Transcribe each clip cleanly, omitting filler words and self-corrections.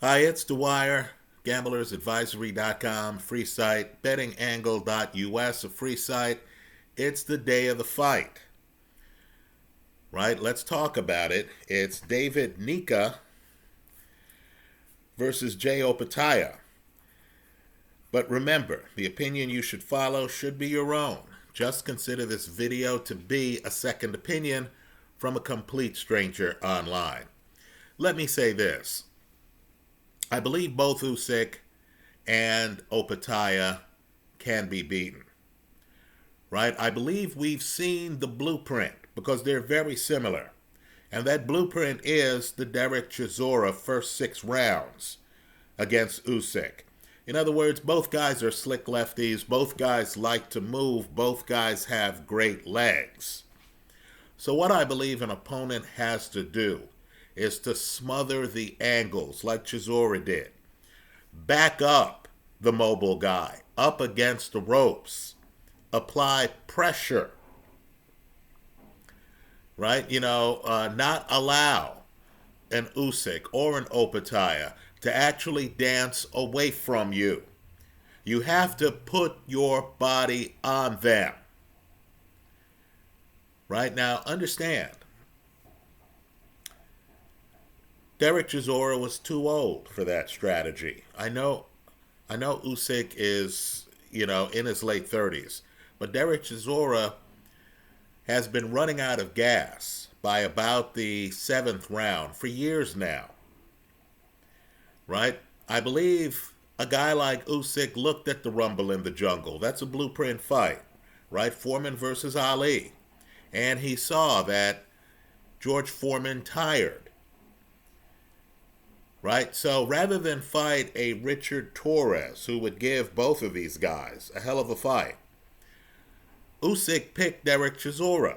Hi, it's Dwyer, gamblersadvisory.com, free site, bettingangle.us, a free site. It's the day of the fight, right? Let's talk about it. It's David Nyika versus Jay Opetaia. But remember, the opinion you should follow should be your own. Just consider this video to be a second opinion from a complete stranger online. Let me say this. I believe both Usyk and Opetaia can be beaten, right? I believe we've seen the blueprint because they're very similar. And that blueprint is the Derek Chisora first 6 rounds against Usyk. In other words, both guys are slick lefties. Both guys like to move. Both guys have great legs. So what I believe an opponent has to do is to smother the angles like Chisora did. Back up the mobile guy, up against the ropes. Apply pressure, right? Not allow an Usyk or an Opetaia to actually dance away from you. You have to put your body on them. Right now, understand, Derek Chisora was too old for that strategy. I know Usyk is, in his late 30s, but Derek Chisora has been running out of gas by about the 7th round for years now. Right? I believe a guy like Usyk looked at the Rumble in the Jungle. That's a blueprint fight, right? Foreman versus Ali. And he saw that George Foreman tired. Right? So rather than fight a Richard Torres, who would give both of these guys a hell of a fight, Usyk picked Derek Chisora.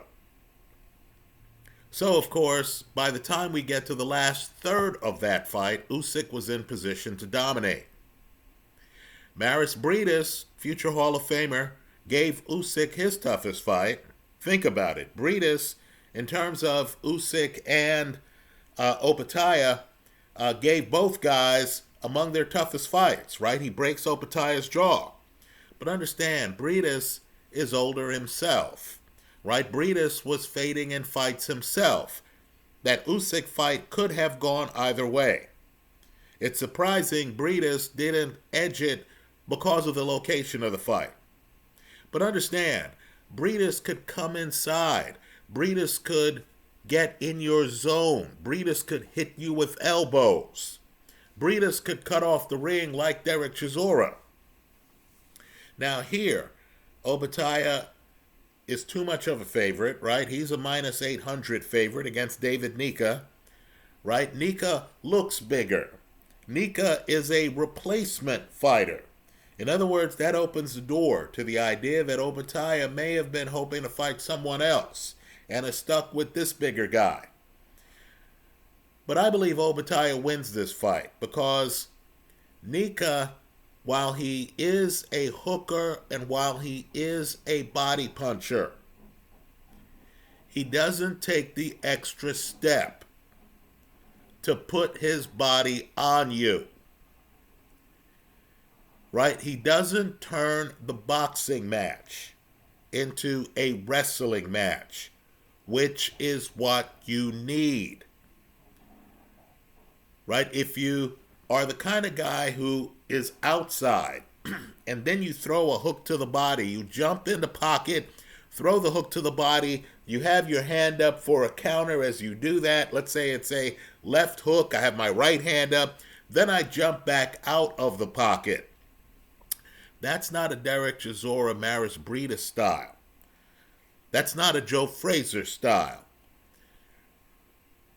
So, of course, by the time we get to the last third of that fight, Usyk was in position to dominate. Maris Briedis, future Hall of Famer, gave Usyk his toughest fight. Think about it. Briedis, in terms of Usyk and Opetaia, gave both guys among their toughest fights, right? He breaks Opetaia's jaw. But understand, Briedis is older himself, right? Briedis was fading in fights himself. That Usyk fight could have gone either way. It's surprising Briedis didn't edge it because of the location of the fight. But understand, Briedis could come inside. Briedis could get in your zone. Briedis could hit you with elbows. Briedis could cut off the ring like Derek Chisora. Now here, Opetaia is too much of a favorite, right? He's a minus 800 favorite against David Nyika, right? Nyika looks bigger. Nyika is a replacement fighter. In other words, that opens the door to the idea that Opetaia may have been hoping to fight someone else and is stuck with this bigger guy. But I believe Opetaia wins this fight because Nyika, while he is a hooker and while he is a body puncher, he doesn't take the extra step to put his body on you. Right? He doesn't turn the boxing match into a wrestling match, which is what you need. Right? If you are the kind of guy who is outside and then you throw a hook to the body, you jump in the pocket, throw the hook to the body, you have your hand up for a counter as you do that. Let's say it's a left hook, I have my right hand up, then I jump back out of the pocket. That's not a Derek Chisora Maris Briedis style. That's not a Joe Frazier style.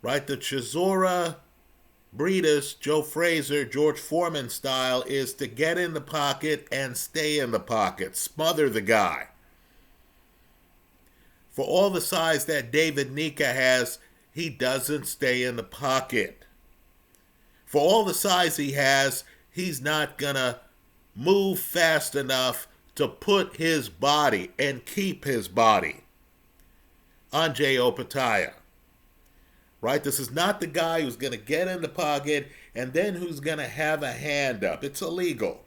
Right? The Chisora, Briedis, Joe Frazier, George Foreman style is to get in the pocket and stay in the pocket. Smother the guy. For all the size that David Nyika has, he doesn't stay in the pocket. For all the size he has, he's not going to move fast enough to put his body and keep his body on Jay Opetaia. right? This is not the guy who's going to get in the pocket and then who's going to have a hand up. It's illegal.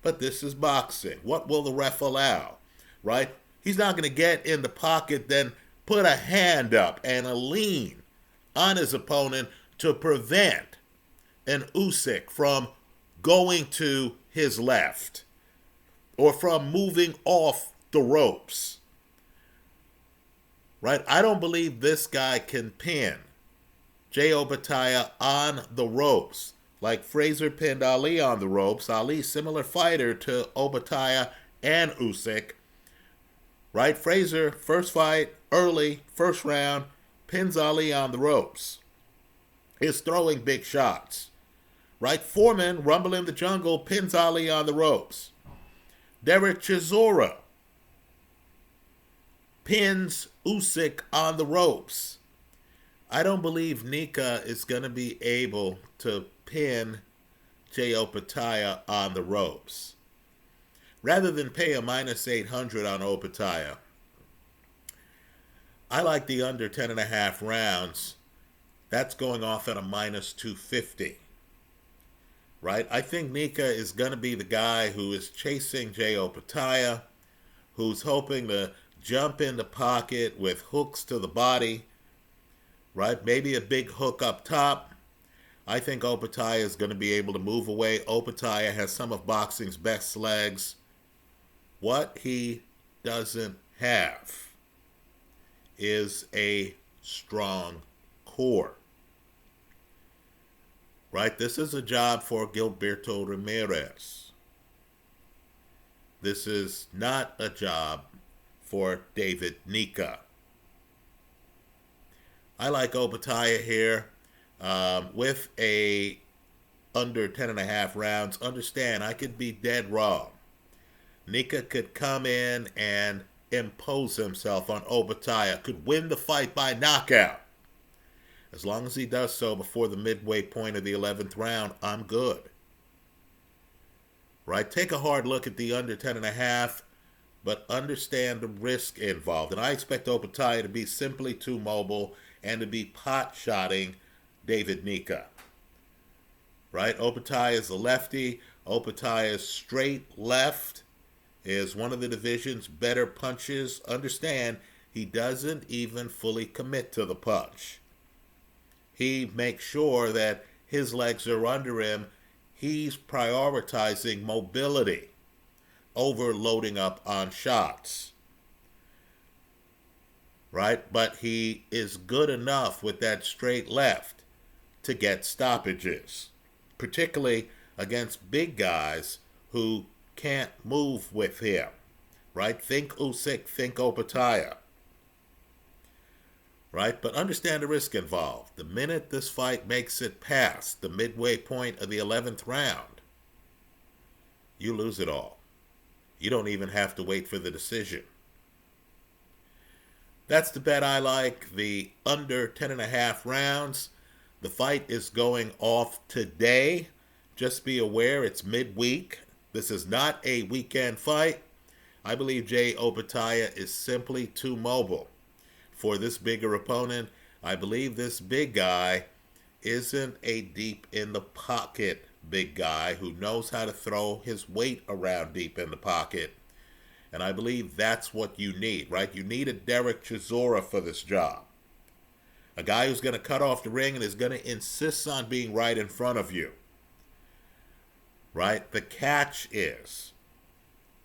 But this is boxing. What will the ref allow, right? He's not going to get in the pocket, then put a hand up and a lean on his opponent to prevent an Usyk from going to his left or from moving off the ropes, right? I don't believe this guy can pin Jay Opetaia on the ropes like Fraser pinned Ali on the ropes. Ali, similar fighter to Opetaia and Usyk, right? Fraser, first fight, early, first round, pins Ali on the ropes. Is throwing big shots, right? Foreman, Rumble in the Jungle, pins Ali on the ropes. Derek Chisora pins Usyk on the ropes. I don't believe Nyika is going to be able to pin Jay Opetaia on the ropes. Rather than pay a minus 800 on Opetaia, I like the under 10.5 rounds. That's going off at a minus 250. Right? I think Nyika is going to be the guy who is chasing Jay Opetaia, who's hoping to jump in the pocket with hooks to the body, right? Maybe a big hook up top. I think Opetaia is going to be able to move away. Opetaia has some of boxing's best legs. What he doesn't have is a strong core. Right? This is a job for Gilberto Ramirez. This is not a job for David Nyika. I like Opetaia here with a under 10.5 rounds. Understand, I could be dead wrong. Nyika could come in and impose himself on Opetaia, could win the fight by knockout. As long as he does so before the midway point of the 11th round, I'm good. Right? Take a hard look at the under 10.5, but understand the risk involved. And I expect Opetaia to be simply too mobile and to be pot-shotting David Nyika. Right? Opetaia is a lefty. Opetaia's straight left is one of the division's better punches. Understand, he doesn't even fully commit to the punch. He makes sure that his legs are under him. He's prioritizing mobility over loading up on shots. Right? But he is good enough with that straight left to get stoppages, particularly against big guys who can't move with him. Right? Think Usyk, think Opetaia. Right? But understand the risk involved. The minute this fight makes it past the midway point of the 11th round, you lose it all. You don't even have to wait for the decision. That's the bet I like, the under 10.5 rounds. The fight is going off today. Just be aware it's midweek. This is not a weekend fight. I believe Jay Opetaia is simply too mobile for this bigger opponent. I believe this big guy isn't a deep in the pocket big guy who knows how to throw his weight around deep in the pocket. And I believe that's what you need, right? You need a Derek Chisora for this job. A guy who's going to cut off the ring and is going to insist on being right in front of you. Right? The catch is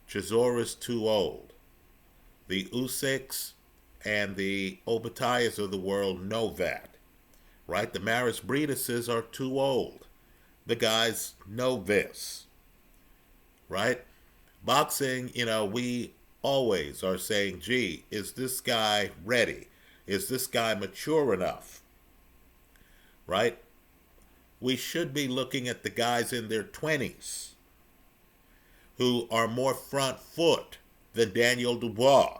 Chisora's too old. The Usyks and the Opetaias of the world know that, right? The Maris Brideses are too old. The guys know this, right? Boxing, we always are saying, gee, is this guy ready? Is this guy mature enough, right? We should be looking at the guys in their 20s who are more front foot than Daniel Dubois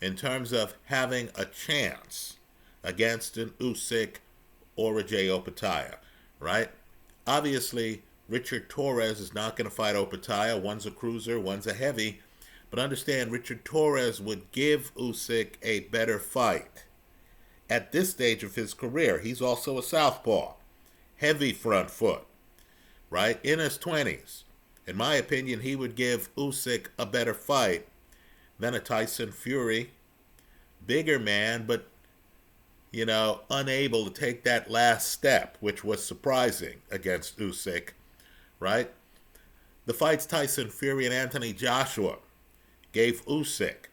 in terms of having a chance against an Usyk or a Jay Opetaia, right? Obviously, Richard Torres is not going to fight Opetaia. One's a cruiser, one's a heavy. But understand, Richard Torres would give Usyk a better fight at this stage of his career. He's also a southpaw, heavy front foot, right? In his 20s. In my opinion, he would give Usyk a better fight than a Tyson Fury. Bigger man, but, unable to take that last step, which was surprising against Usyk, right? The fights Tyson Fury and Anthony Joshua gave Usyk,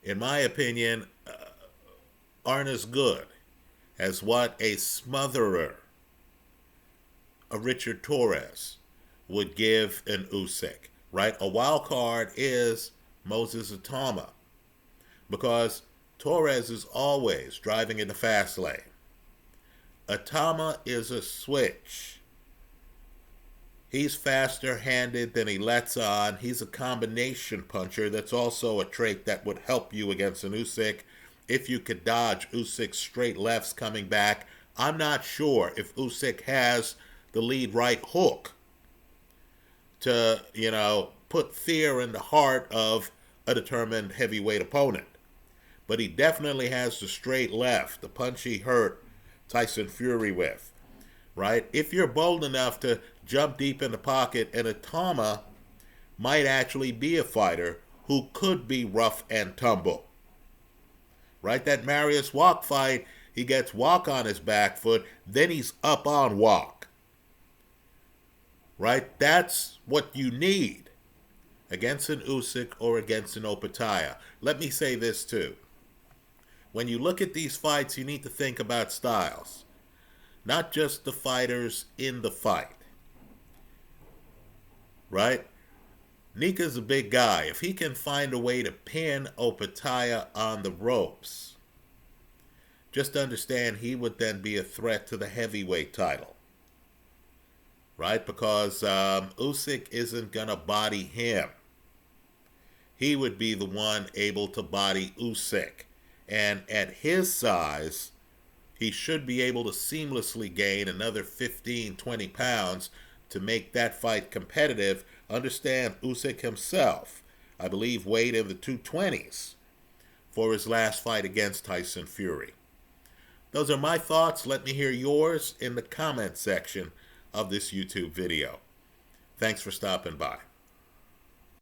in my opinion, aren't as good as what a smotherer, a Richard Torres, would give an Usyk, right? A wild card is Moses Atama, because Torres is always driving in the fast lane. Atama is a switch. He's faster handed than he lets on. He's a combination puncher. That's also a trait that would help you against an Usyk. If you could dodge Usyk's straight lefts coming back, I'm not sure if Usyk has the lead right hook to, put fear in the heart of a determined heavyweight opponent. But he definitely has the straight left, the punch he hurt Tyson Fury with, right? If you're bold enough to jump deep in the pocket, and Atama might actually be a fighter who could be rough and tumble, right? That Marius Walk fight, he gets Walk on his back foot, then he's up on Walk, right? That's what you need against an Usyk or against an Opetaia. Let me say this too. When you look at these fights, you need to think about styles, not just the fighters in the fight, right? Nyika's a big guy. If he can find a way to pin Opetaia on the ropes, just understand he would then be a threat to the heavyweight title, right? Because Usyk isn't going to body him. He would be the one able to body Usyk. And at his size, he should be able to seamlessly gain another 15, 20 pounds to make that fight competitive. Understand, Usyk himself, I believe, weighed in the 220s for his last fight against Tyson Fury. Those are my thoughts. Let me hear yours in the comment section of this YouTube video. Thanks for stopping by.